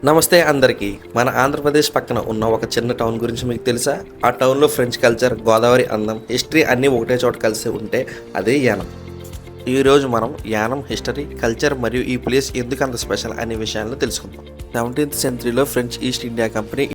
నమస్తే అందరికీ. మన ఆంధ్రప్రదేశ్ పక్కన ఉన్న ఒక చిన్న టౌన్ గురించి మీకు తెలుసా? ఆ టౌన్‌లో ఫ్రెంచ్ కల్చర్, గోదావరి అందం, హిస్టరీ అన్నీ ఒకటే చోట కలిసి ఉంటే అదే యానం. ఈరోజు మనం యానం హిస్టరీ, కల్చర్ మరియు ఈ ప్లేస్ ఎందుకంత స్పెషల్ అనే విషయాలను తెలుసుకుందాం. 17th సెంచరీలో ఫ్రెంచ్ ఈస్ట్ ఇండియా కంపెనీ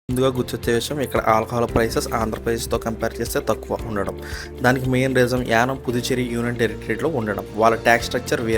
ముందుగా గుర్తొచ్చే విషయం ఇక్కడ ఆల్కహాల్ ప్రైసెస్ ఆంధ్రప్రదేశ్తో కంపేర్ చేస్తే తక్కువ ఉండడం. దానికి main reason Yanam Puducherry union టెరిటరీలో ఉండడం. వాళ్ళ ట్యాక్స్ స్ట్రక్చర్ వేరే